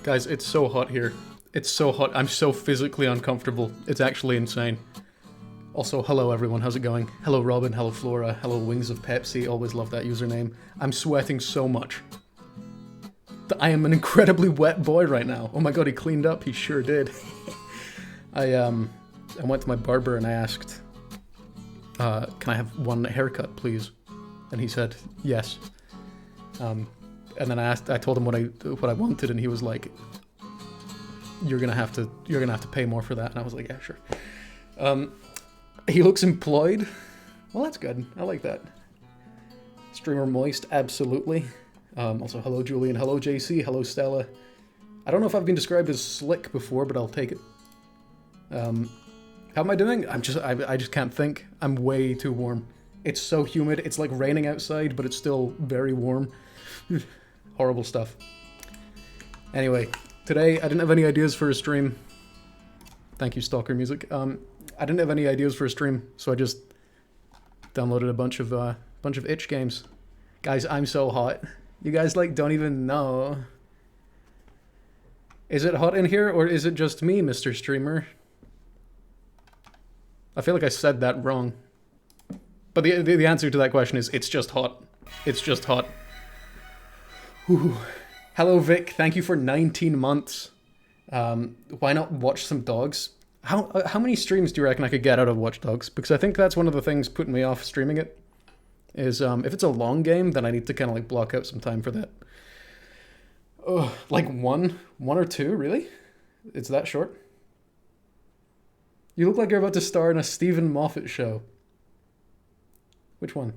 Guys, it's so hot here. It's so hot. I'm so physically uncomfortable. It's actually insane. Also, hello everyone, how's it going? Hello Robin, hello Flora, hello Wings of Pepsi, always love that username. I'm sweating so much. I am an incredibly wet boy right now. Oh my god, he cleaned up, he sure did. I went to my barber and I asked, can I have one haircut, please? And he said, yes. And then I told him what I wanted, and he was like, you're gonna have to pay more for that. And I was like, yeah, sure. He looks employed. Well, that's good. I like that. Streamer Moist, absolutely. Also, hello Julian, hello JC, hello Stella. I don't know if I've been described as slick before, but I'll take it. How am I doing? I just can't think. I'm way too warm. It's so humid. It's like raining outside, but it's still very warm. Horrible stuff. Anyway, today I didn't have any ideas for a stream. Thank you, Stalker Music. I didn't have any ideas for a stream, so I just downloaded a bunch of itch games. Guys, I'm so hot. You guys like don't even know. Is it hot in here, or is it just me, Mr. Streamer? I feel like I said that wrong. But the answer to that question is it's just hot. It's just hot. Whew. Hello Vic, thank you for 19 months. Why not watch some dogs? How many streams do you reckon I could get out of Watch Dogs? Because I think that's one of the things putting me off streaming it. Is if it's a long game, then I need to kind of like block out some time for that. Oh, like one or two, really? It's that short? You look like you're about to star in a Stephen Moffat show. Which one?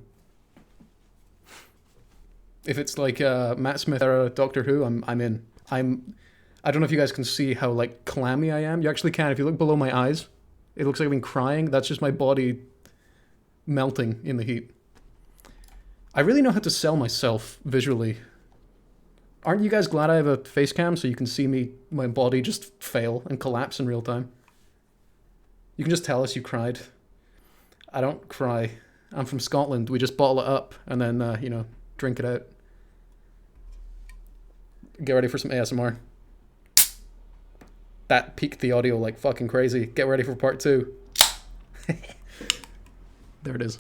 If it's like Matt Smith era Doctor Who, I'm in. I don't know if you guys can see how like clammy I am. You actually can. If you look below my eyes, it looks like I've been crying. That's just my body melting in the heat. I really know how to sell myself visually. Aren't you guys glad I have a face cam so you can see my body just fail and collapse in real time? You can just tell us you cried. I don't cry. I'm from Scotland. We just bottle it up and then, drink it out. Get ready for some ASMR. That peaked the audio like fucking crazy. Get ready for part 2. There it is.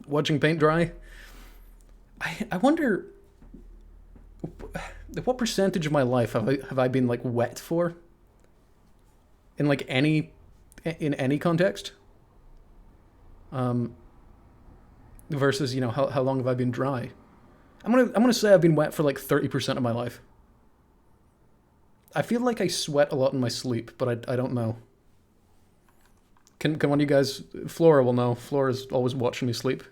Watching paint dry. I wonder what percentage of my life have I been like wet for? In like any context? Versus, how long have I been dry? I'm gonna say I've been wet for like 30% of my life. I feel like I sweat a lot in my sleep, but I don't know. Can one of you guys... Flora will know. Flora's always watching me sleep.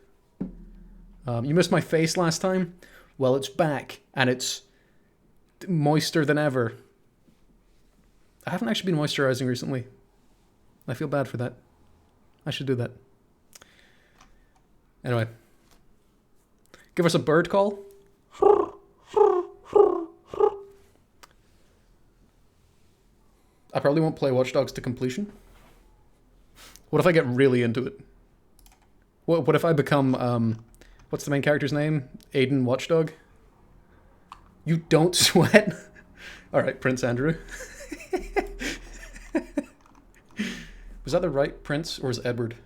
You missed my face last time? Well, it's back, and it's moister than ever. I haven't actually been moisturizing recently. I feel bad for that. I should do that. Anyway. Give us a bird call. I probably won't play Watch Dogs to completion. What if I get really into it? What if I become, what's the main character's name? Aiden Watchdog? You don't sweat? Alright, Prince Andrew. Was that the right prince, or was it Edward?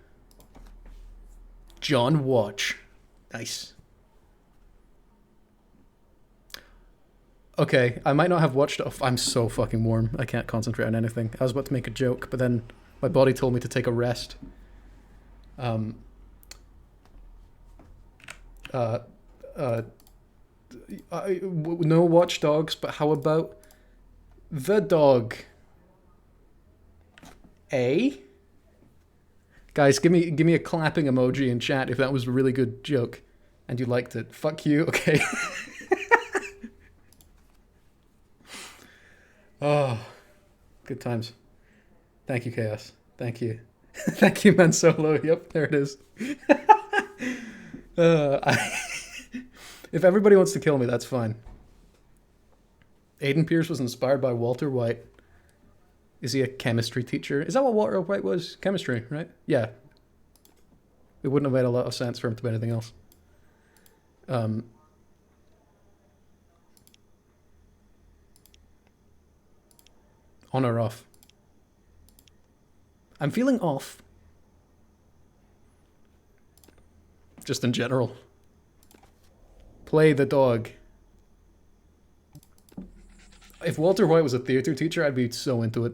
John Watch. Nice. Okay, I might not have watched... Oh, I'm so fucking warm. I can't concentrate on anything. I was about to make a joke, but then my body told me to take a rest. No Watch Dogs, but how about the dog? A? Guys, give me a clapping emoji in chat if that was a really good joke and you liked it. Fuck you. Okay. Oh, good times. Thank you, Chaos. Thank you. Thank you, Man Solo. Yep, there it is. If everybody wants to kill me, that's fine. Aiden Pierce was inspired by Walter White. Is he a chemistry teacher? Is that what Walter White was? Chemistry, right? Yeah. It wouldn't have made a lot of sense for him to be anything else. On or off? I'm feeling off. Just in general. Play the dog. If Walter White was a theater teacher, I'd be so into it.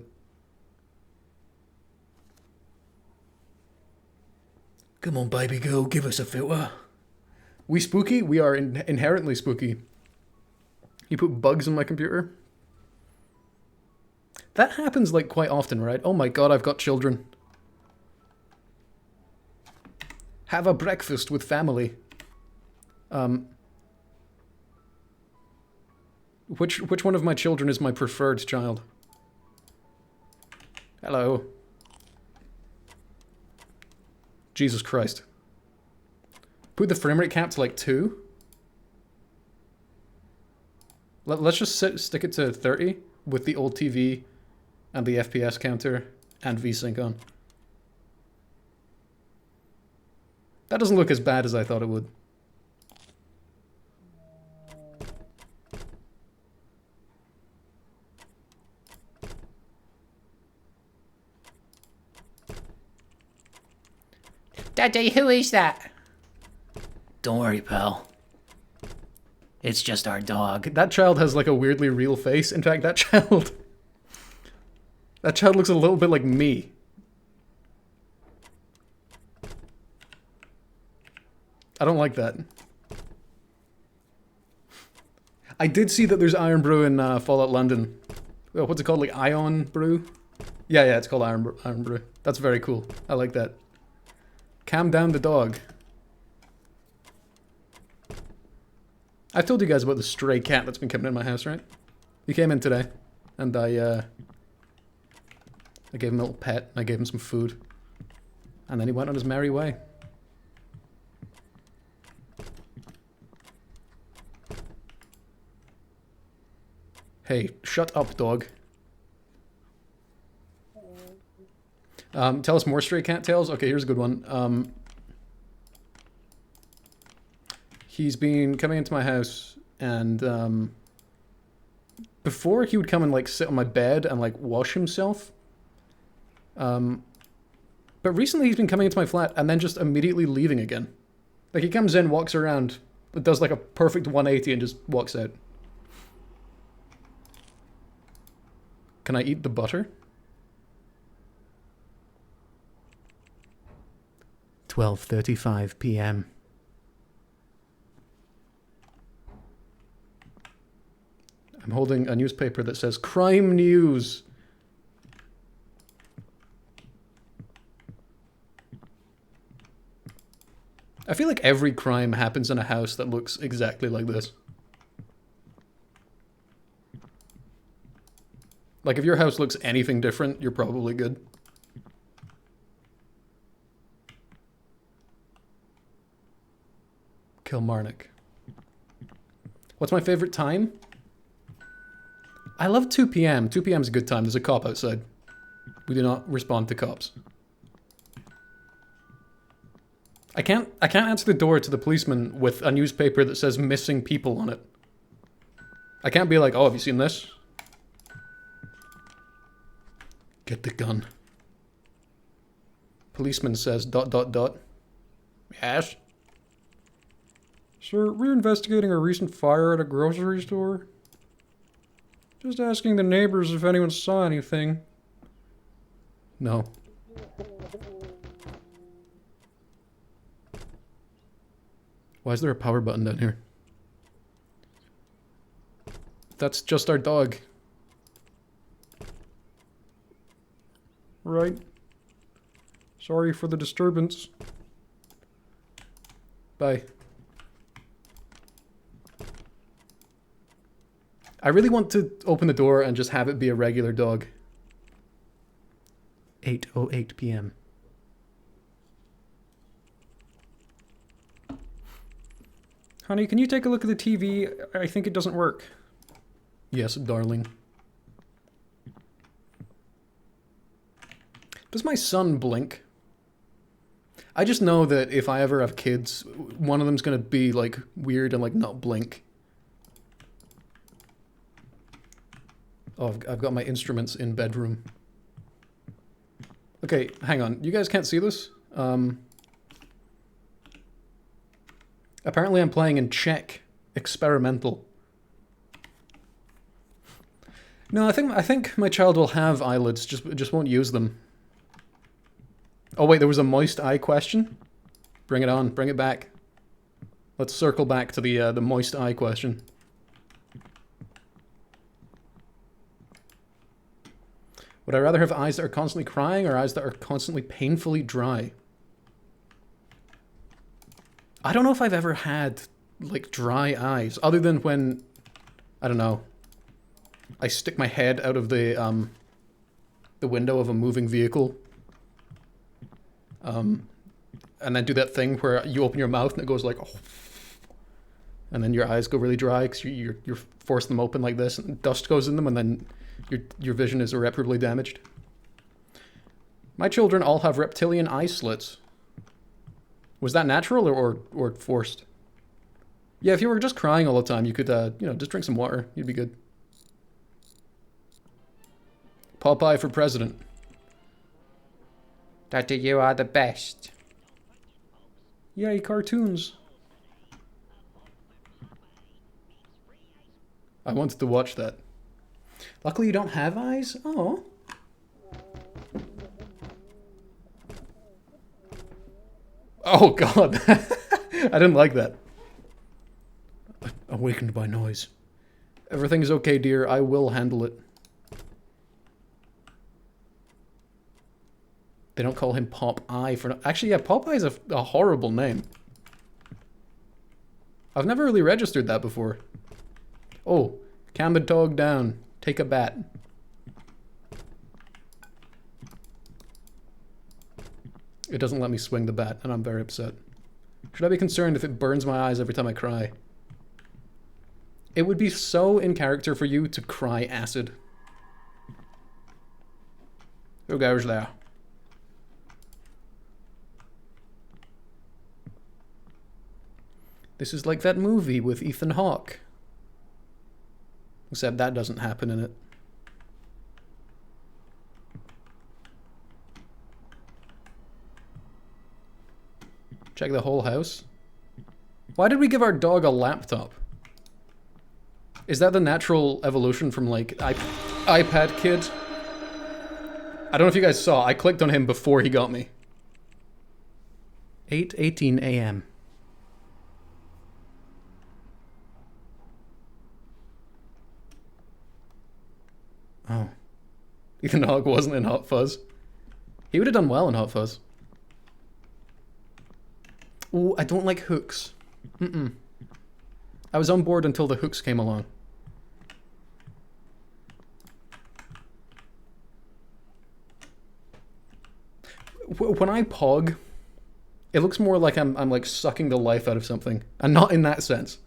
Come on, baby girl, give us a filter. We spooky? We are inherently spooky. You put bugs on my computer? That happens, like, quite often, right? Oh my god, I've got children. Have a breakfast with family. Which one of my children is my preferred child? Hello. Jesus Christ. Put the frame rate cap to like 2. Let's just stick it to 30 with the old TV and the FPS counter and VSync on. That doesn't look as bad as I thought it would. Daddy, who is that? Don't worry, pal. It's just our dog. That child has like a weirdly real face. In fact, that child... That child looks a little bit like me. I don't like that. I did see that there's Iron Brew in Fallout London. Oh, what's it called? Like Ion Brew? Yeah, it's called Iron Brew. That's very cool. I like that. Calm down the dog. I've told you guys about the stray cat that's been coming in my house, right? He came in today, and I gave him a little pet, and I gave him some food. And then he went on his merry way. Hey, shut up, dog. Tell us more stray cat tales? Okay, here's a good one. He's been coming into my house, and before he would come and like sit on my bed and like wash himself. But recently he's been coming into my flat and then just immediately leaving again. Like he comes in, walks around, does like a perfect 180 and just walks out. Can I eat the butter? 12:35 p.m. I'm holding a newspaper that says Crime News. I feel like every crime happens in a house that looks exactly like this. Like if your house looks anything different, you're probably good. Kilmarnock. What's my favorite time? I love 2 p.m. 2 p.m. is a good time. There's a cop outside. We do not respond to cops. I can't answer the door to the policeman with a newspaper that says missing people on it. I can't be like, oh, have you seen this? Get the gun. Policeman says ... Yes? Sir, we're investigating a recent fire at a grocery store. Just asking the neighbors if anyone saw anything. No. Why is there a power button down here? That's just our dog. Right. Sorry for the disturbance. Bye. I really want to open the door and just have it be a regular dog. 8:08 p.m. Honey, can you take a look at the TV? I think it doesn't work. Yes, darling. Does my son blink? I just know that if I ever have kids, one of them's gonna be like weird and like not blink. Oh, I've got my instruments in bedroom. Okay, hang on. You guys can't see this? Apparently I'm playing in Czech. Experimental. No, I think my child will have eyelids, just won't use them. Oh wait, there was a moist eye question? Bring it on, bring it back. Let's circle back to the moist eye question. Would I rather have eyes that are constantly crying or eyes that are constantly painfully dry? I don't know if I've ever had, like, dry eyes, other than when, I don't know, I stick my head out of the window of a moving vehicle. And then do that thing where you open your mouth and it goes like, oh, and then your eyes go really dry because you're forcing them open like this, and dust goes in them, and then your vision is irreparably damaged. My children all have reptilian eye slits. Was that natural or forced? Yeah, if you were just crying all the time, you could, you know, just drink some water. You'd be good. Popeye for president. Daddy, you are the best. Yay, cartoons. I wanted to watch that. Luckily you don't have eyes? Oh. Oh god. I didn't like that. Awakened by noise. Everything's okay, dear. I will handle it. They don't call him Popeye for... Actually, yeah, Popeye's a horrible name. I've never really registered that before. Oh, calm the dog down. Take a bat. It doesn't let me swing the bat, and I'm very upset. Should I be concerned if it burns my eyes every time I cry? It would be so in character for you to cry acid. Who goes there? This is like that movie with Ethan Hawke. Except that doesn't happen in it. Check the whole house. Why did we give our dog a laptop? Is that the natural evolution from, like, iPad kid? I don't know if you guys saw. I clicked on him before he got me. 8:18 a.m. Oh. Ethan Hawke wasn't in Hot Fuzz. He would have done well in Hot Fuzz. Ooh, I don't like hooks. I was on board until the hooks came along. When I pog, it looks more like I'm like sucking the life out of something, and not in that sense.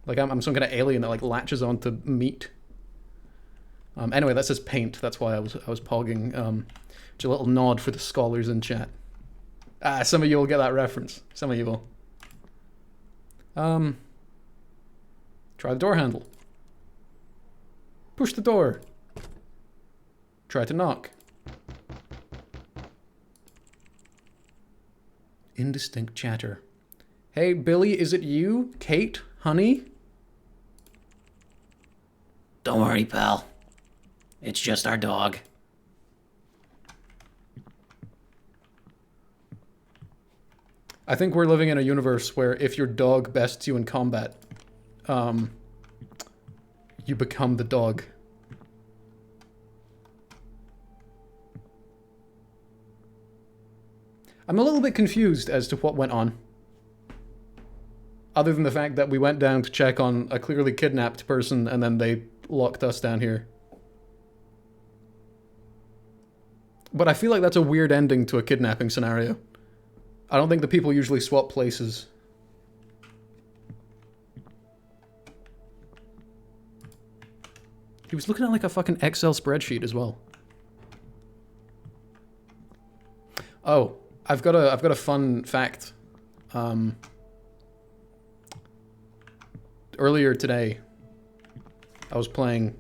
Like I'm some kind of alien that like latches onto meat. Anyway, that says paint. That's why I was pogging. Just a little nod for the scholars in chat. Ah, some of you will get that reference. Some of you will. Try the door handle. Push the door. Try to knock. Indistinct chatter. Hey, Billy, is it you? Kate? Honey? Don't worry, pal. It's just our dog. I think we're living in a universe where if your dog bests you in combat, you become the dog. I'm a little bit confused as to what went on. Other than the fact that we went down to check on a clearly kidnapped person and then they locked us down here. But I feel like that's a weird ending to a kidnapping scenario. I don't think the people usually swap places. He was looking at like a fucking Excel spreadsheet as well. Oh, I've got a fun fact. Earlier today, I was playing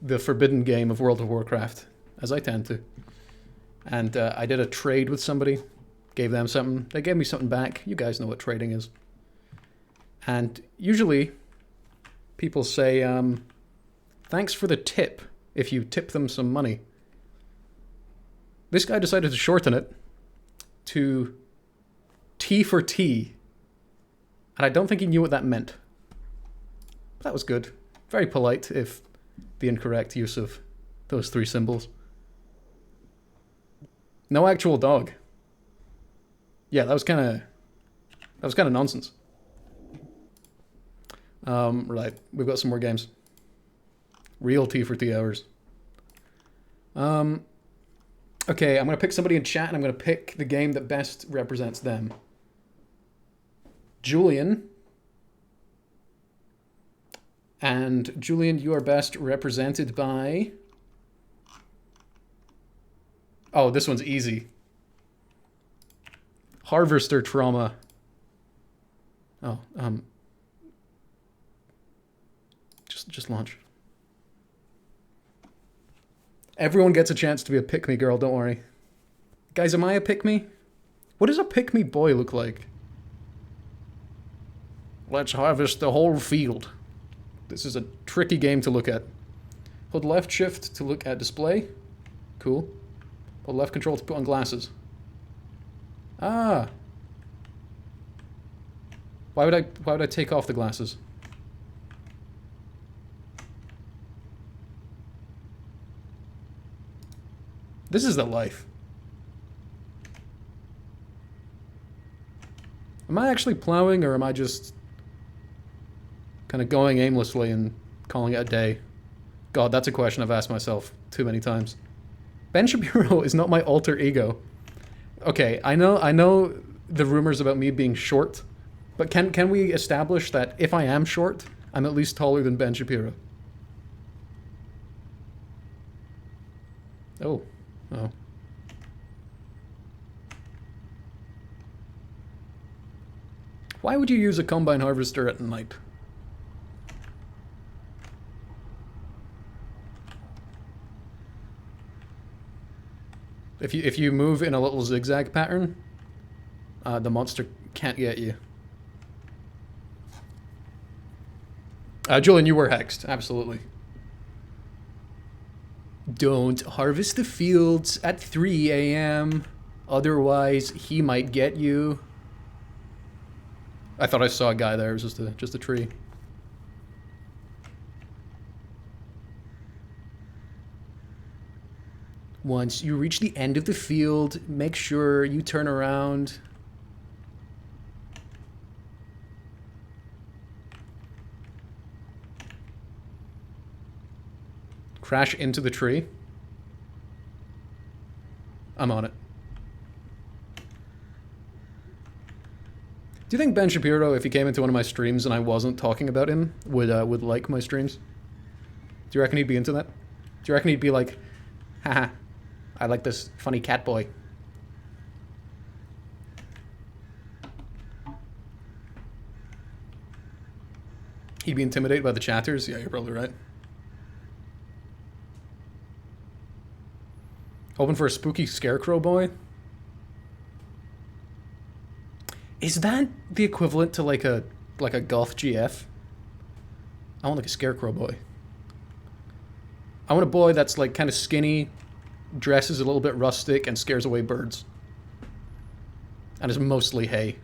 the forbidden game of World of Warcraft, as I tend to. And I did a trade with somebody, gave them something, they gave me something back. You guys know what trading is. And usually, people say, thanks for the tip, if you tip them some money. This guy decided to shorten it to T for T. And I don't think he knew what that meant. But that was good. Very polite, if the incorrect use of those three symbols. No actual dog. Yeah, that was kind of nonsense. Right, we've got some more games. Real T for T hours. Okay, I'm going to pick somebody in chat, and I'm going to pick the game that best represents them. Julian. And Julian, you are best represented by... Oh, this one's easy. Harvester Trauma. Oh, just launch. Everyone gets a chance to be a pick-me girl, don't worry. Guys, am I a pick-me? What does a pick-me boy look like? Let's harvest the whole field. This is a tricky game to look at. Hold left shift to look at display. Cool. Hold left control to put on glasses. Ah. Why would I take off the glasses? This is the life. Am I actually plowing, or am I just kind of going aimlessly and calling it a day? God, that's a question I've asked myself too many times. Ben Shapiro is not my alter ego. Okay, I know the rumors about me being short, but can we establish that if I am short, I'm at least taller than Ben Shapiro? Oh. Oh. Why would you use a combine harvester at night? If you move in a little zigzag pattern, the monster can't get you. Julian, you were hexed, absolutely. Don't harvest the fields at 3 a.m. Otherwise, he might get you. I thought I saw a guy there. It was just a tree. Once you reach the end of the field, make sure you turn around. Crash into the tree. I'm on it. Do you think Ben Shapiro, if he came into one of my streams and I wasn't talking about him, would like my streams? Do you reckon he'd be into that? Do you reckon he'd be like, haha, I like this funny cat boy? He'd be intimidated by the chatters? Yeah, you're probably right. Hoping for a spooky scarecrow boy? Is that the equivalent to like a goth GF? I want like a scarecrow boy. I want a boy that's like kind of skinny, dresses a little bit rustic, and scares away birds. And is mostly hay.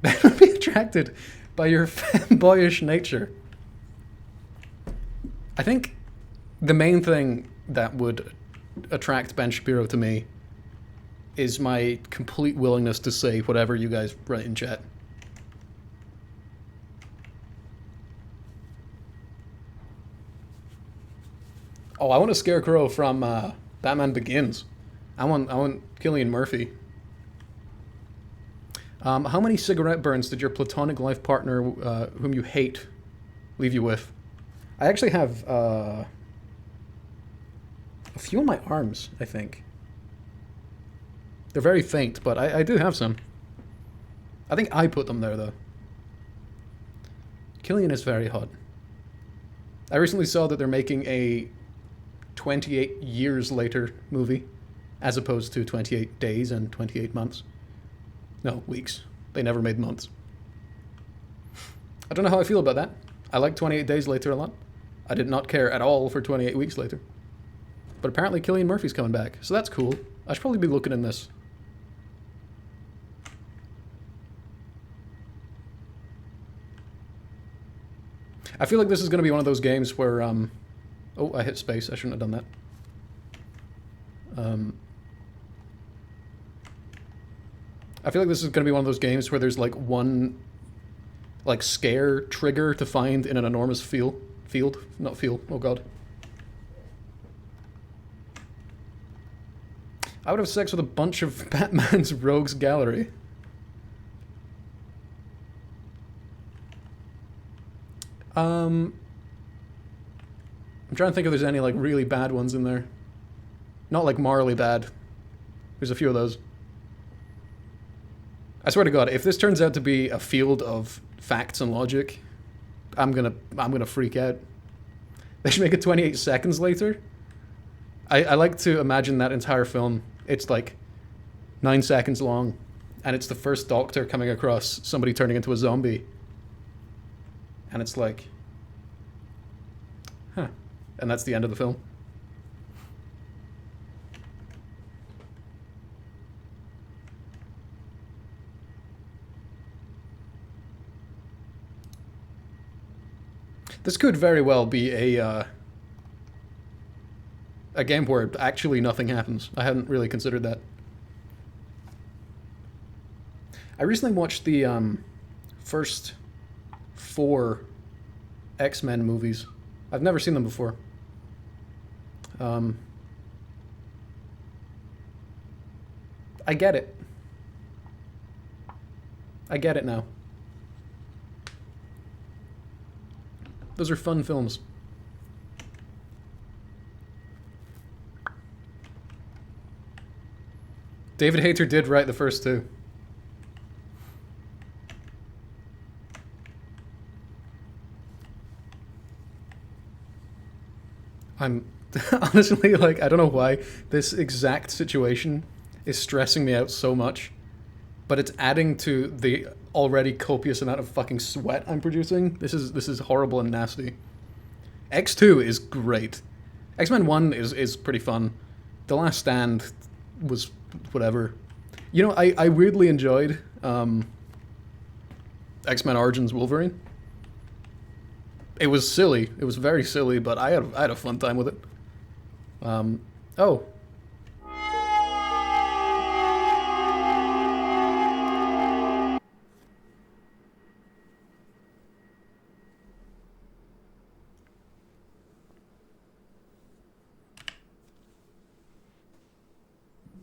That would be attracted by your boyish nature. I think the main thing that would attract Ben Shapiro to me is my complete willingness to say whatever you guys write in chat. Oh, I want a scarecrow from Batman Begins. I want Cillian Murphy. How many cigarette burns did your platonic life partner, whom you hate, leave you with? I actually have a few on my arms, I think. They're very faint, but I do have some. I think I put them there, though. Killian is very hot. I recently saw that they're making a 28 years later movie, as opposed to 28 days and 28 months. No, weeks. They never made months. I don't know how I feel about that. I like 28 days later a lot. I did not care at all for 28 weeks later. But apparently Cillian Murphy's coming back, so that's cool. I should probably be looking in this. I feel like this is going to be one of those games where, oh, I hit space. I shouldn't have done that. I feel like this is going to be one of those games where there's like one, like, scare trigger to find in an enormous field. Not field. Oh god. I would have sex with a bunch of Batman's rogues gallery. I'm trying to think if there's any like really bad ones in there. Not like morally bad. There's a few of those. I swear to God, if this turns out to be a field of facts and logic, I'm gonna freak out. They should make it 28 seconds later. I like to imagine that entire film. It's like 9 seconds long, and it's the first Doctor coming across somebody turning into a zombie. And it's like, huh. And that's the end of the film. This could very well be a game where actually nothing happens. I hadn't really considered that. I recently watched the first 4 X-Men movies. I've never seen them before. I get it. I get it now. Those are fun films. David Hayter did write the first 2. I'm honestly, like, I don't know why this exact situation is stressing me out so much, but it's adding to the already copious amount of fucking sweat I'm producing. This is horrible and nasty. X2 is great. X-Men 1 is pretty fun. The Last Stand was whatever. You know, I weirdly enjoyed X-Men Origins Wolverine. It was silly. It was very silly, but I had a fun time with it. Oh.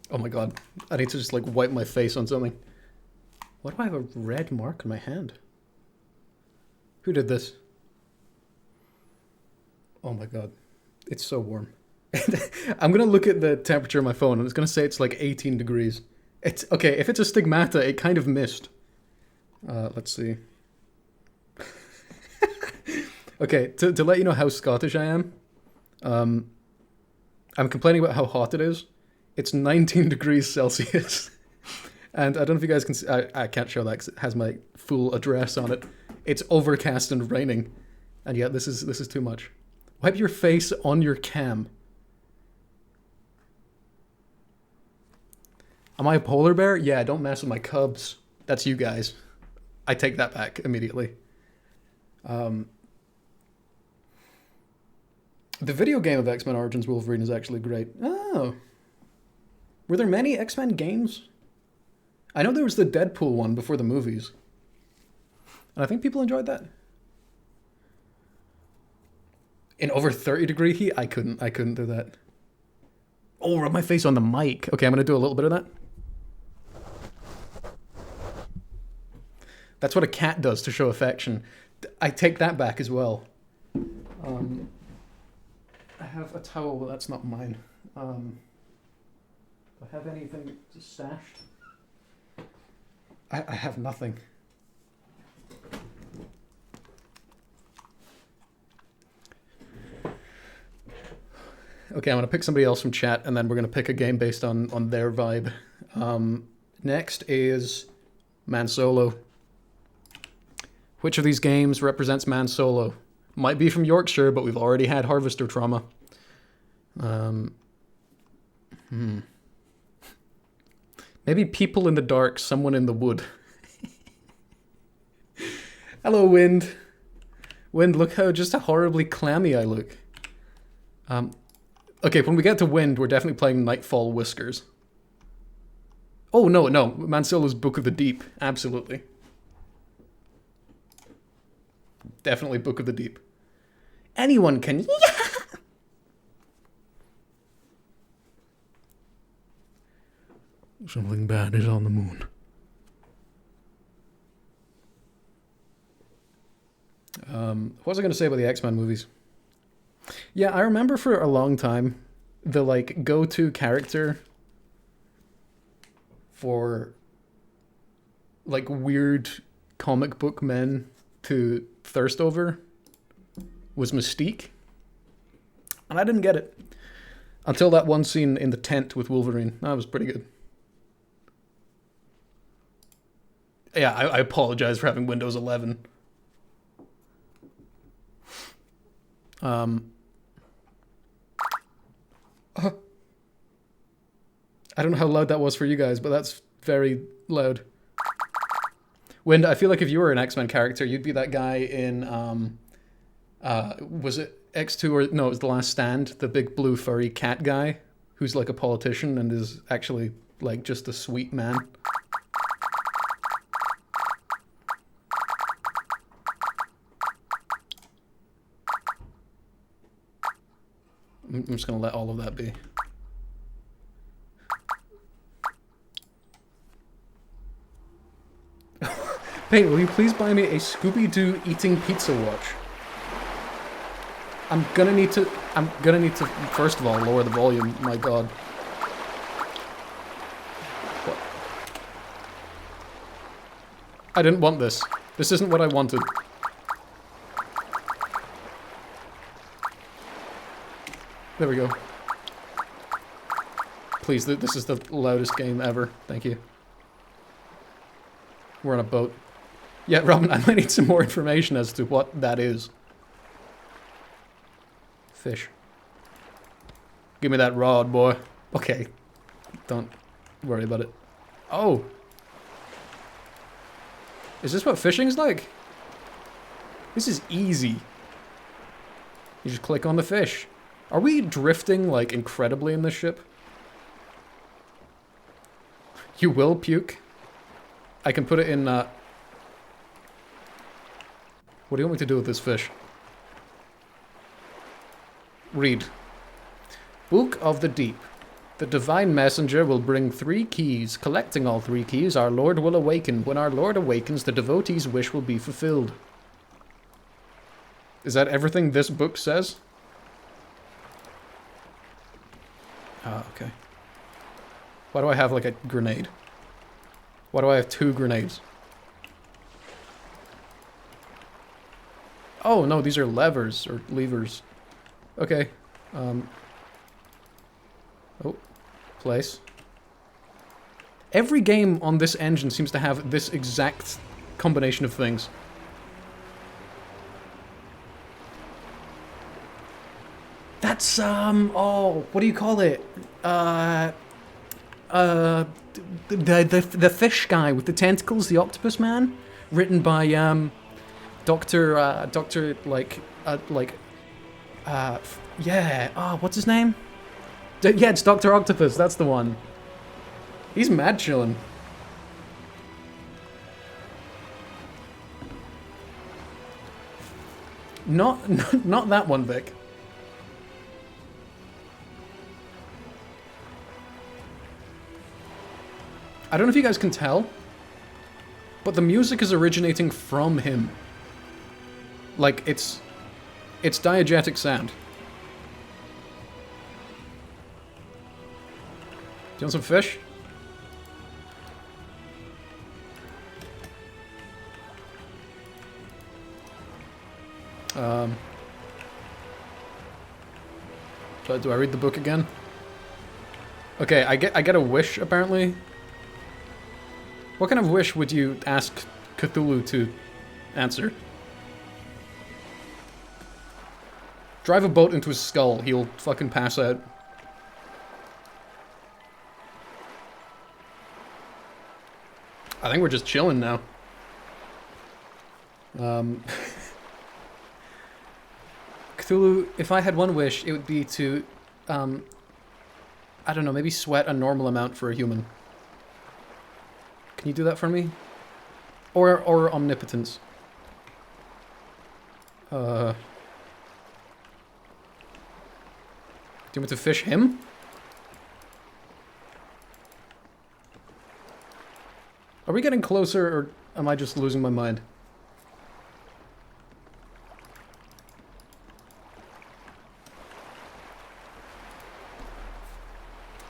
Oh my god. I need to just, like, wipe my face on something. Why do I have a red mark on my hand? Who did this? Oh my god. It's so warm. I'm gonna look at the temperature of my phone and it's gonna say it's like 18 degrees. It's okay, if it's a stigmata, it kind of missed. Let's see. Okay, to let you know how Scottish I am, I'm complaining about how hot it is. It's 19 degrees Celsius. And I don't know if you guys can see, I can't show that because it has my full address on it. It's overcast and raining. And yet this is too much. Wipe your face on your cam. Am I a polar bear? Yeah, don't mess with my cubs. That's you guys. I take that back immediately. The video game of X-Men Origins Wolverine is actually great. Oh. Were there many X-Men games? I know there was the Deadpool one before the movies. And I think people enjoyed that. In over 30 degree heat? I couldn't do that. Oh, rub my face on the mic. Okay, I'm going to do a little bit of that. That's what a cat does to show affection. I take that back as well. I have a towel, but that's not mine. Do I have anything stashed? I have nothing. Okay, I'm gonna pick somebody else from chat, and then we're gonna pick a game based on their vibe. Next is Man Solo. Which of these games represents Man Solo? Might be from Yorkshire, but we've already had Harvester trauma. Maybe People in the Dark, Someone in the Wood. Hello, Wind. Wind, look how just horribly clammy I look. Okay, when we get to Wind, we're definitely playing Nightfall Whiskers. Oh, no, Man Solo's Book of the Deep. Absolutely. Definitely Book of the Deep. Anyone can... Yeah! Something bad is on the moon. What was I going to say about the X-Men movies? Yeah, I remember for a long time, the, like, go-to character for, like, weird comic book men to thirst over was Mystique. And I didn't get it. Until that one scene in the tent with Wolverine. That was pretty good. Yeah, I apologize for having Windows 11. I don't know how loud that was for you guys, but that's very loud. Wind, I feel like if you were an X-Men character, you'd be that guy in, was it X2 or, no, it was The Last Stand, the big blue furry cat guy, who's like a politician and is actually like just a sweet man. I'm just gonna let all of that be. Payne, will you please buy me a Scooby-Doo eating pizza watch? I'm gonna need to, first of all, lower the volume, my god. What? I didn't want this. This isn't what I wanted. There we go. Please, this is the loudest game ever. Thank you. We're on a boat. Yeah, Robin, I might need some more information as to what that is. Fish. Give me that rod, boy. Okay. Don't worry about it. Oh! Is this what fishing's like? This is easy. You just click on the fish. Are we drifting, like, incredibly in this ship? You will puke? I can put it in, What do you want me to do with this fish? Read. Book of the Deep. The divine messenger will bring 3 keys. Collecting all 3 keys, our Lord will awaken. When our Lord awakens, the devotee's wish will be fulfilled. Is that everything this book says? Ah, okay. Why do I have, like, a grenade? Why do I have 2 grenades? Oh, no, these are levers, or levers. Okay. Oh. Place. Every game on this engine seems to have this exact combination of things. That's, oh, what do you call it? The fish guy with the tentacles, the octopus man? Written by, yeah, what's his name? Yeah, it's Dr. Octopus, that's the one. He's mad chillin'. Not that one, Vic. I don't know if you guys can tell, but the music is originating from him. Like, it's diegetic sound. Do you want some fish? Do I read the book again? Okay, I get a wish, apparently. What kind of wish would you ask Cthulhu to answer? Drive a boat into his skull. He'll fucking pass out. I think we're just chilling now. Cthulhu, if I had one wish, it would be to, I don't know, maybe sweat a normal amount for a human. Can you do that for me? Or omnipotence. Do you want me to fish him? Are we getting closer, or am I just losing my mind?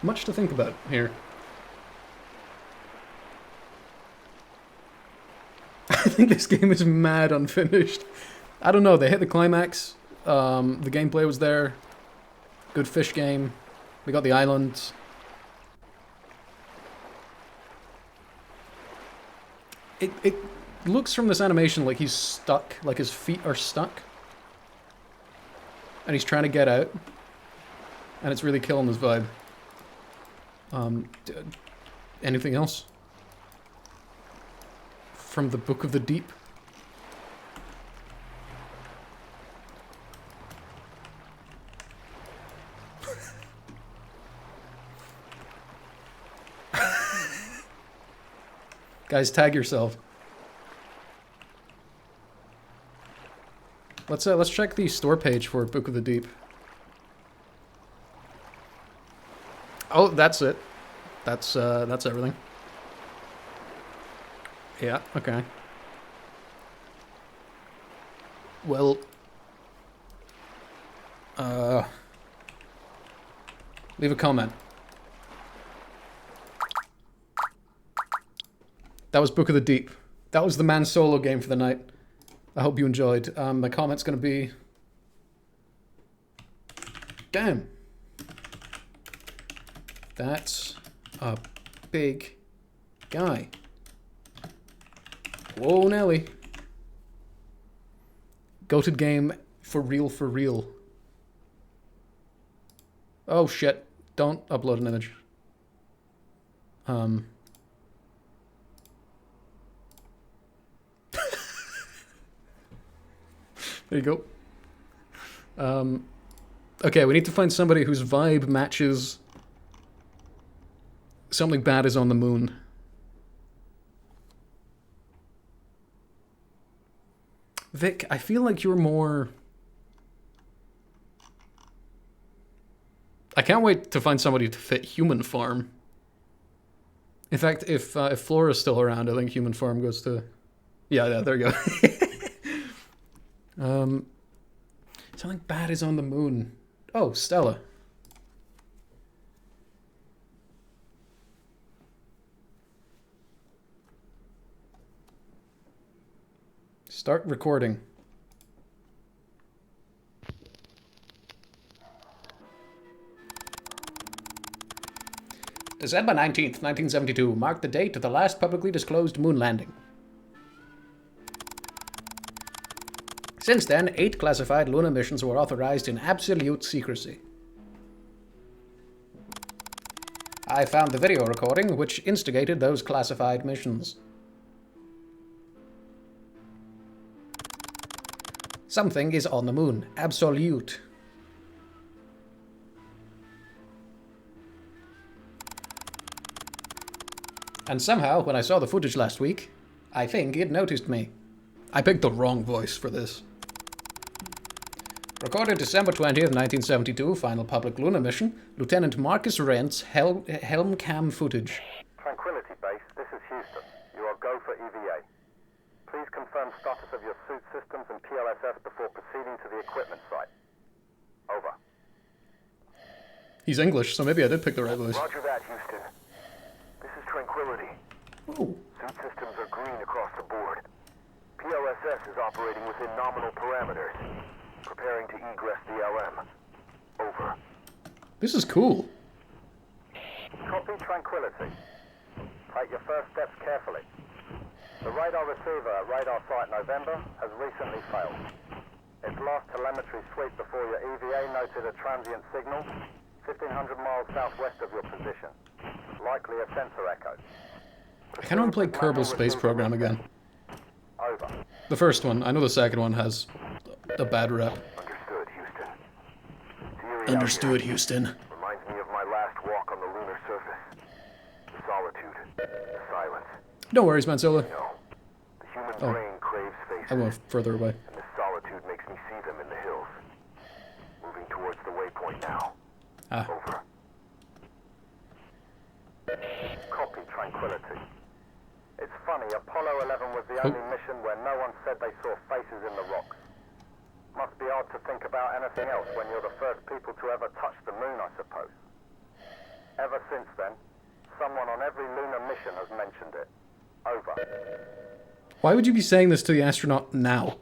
Much to think about here. I think this game is mad unfinished. I don't know, they hit the climax. The gameplay was there. Good fish game. We got the island. It looks from this animation like he's stuck, like his feet are stuck. And he's trying to get out. And it's really killing his vibe. Anything else? From the Book of the Deep? Guys, tag yourself. Let's check the store page for Book of the Deep. Oh, that's it. That's everything. Yeah, okay. Well, leave a comment. That was Book of the Deep. That was the man's solo game for the night. I hope you enjoyed. My comment's gonna be... Damn. That's a big guy. Whoa, Nelly. Goated game for real, for real. Oh, shit. Don't upload an image. There you go. Okay, we need to find somebody whose vibe matches Something Bad Is on the Moon. Vic, I feel like you're more... I can't wait to find somebody to fit Human Farm. In fact, if Flora's still around, I think Human Farm goes to... Yeah, there you go. Something Bad Is on the Moon. Oh, Stella. Start recording. December 19th, 1972 marked the date of the last publicly disclosed moon landing. Since then, 8 classified lunar missions were authorized in absolute secrecy. I found the video recording which instigated those classified missions. Something is on the moon. Absolute. And somehow, when I saw the footage last week, I think it noticed me. I picked the wrong voice for this. Recorded December 20th, 1972, final public lunar mission, Lieutenant Marcus Rent's helm cam footage. Tranquility Base, this is Houston. You are go for EVA. Please confirm status of your suit systems and PLSS before proceeding to the equipment site. Over. He's English, so maybe I did pick the right voice. Roger that, Houston. This is Tranquility. Oh. Suit systems are green across the board. PLSS is operating within nominal parameters. Preparing to egress the LM. Over. This is cool. Copy Tranquility. Take your first steps carefully. The radar receiver at Radar Site November has recently failed. Its last telemetry sweep before your EVA noted a transient signal 1,500 miles southwest of your position. Likely a sensor echo. I kind of want to play Kerbal Space Program again. Over. The first one. I know the second one has a bad rep. Understood, Houston. Theory Understood, Houston. reminds me of my last walk on the lunar surface. The solitude, the silence. No worries, man, Solo. No. The human Oh. brain craves faces, I went further away. and this solitude makes me see them in the hills. Moving towards the waypoint now. Ah. Over. Copy Tranquility. It's funny, Apollo 11 was the only mission where no one said they saw faces in the rocks. Must be hard to think about anything else when you're the first people to ever touch the moon, I suppose. Ever since then, someone on every lunar mission has mentioned it. Over. Why would you be saying this to the astronaut now?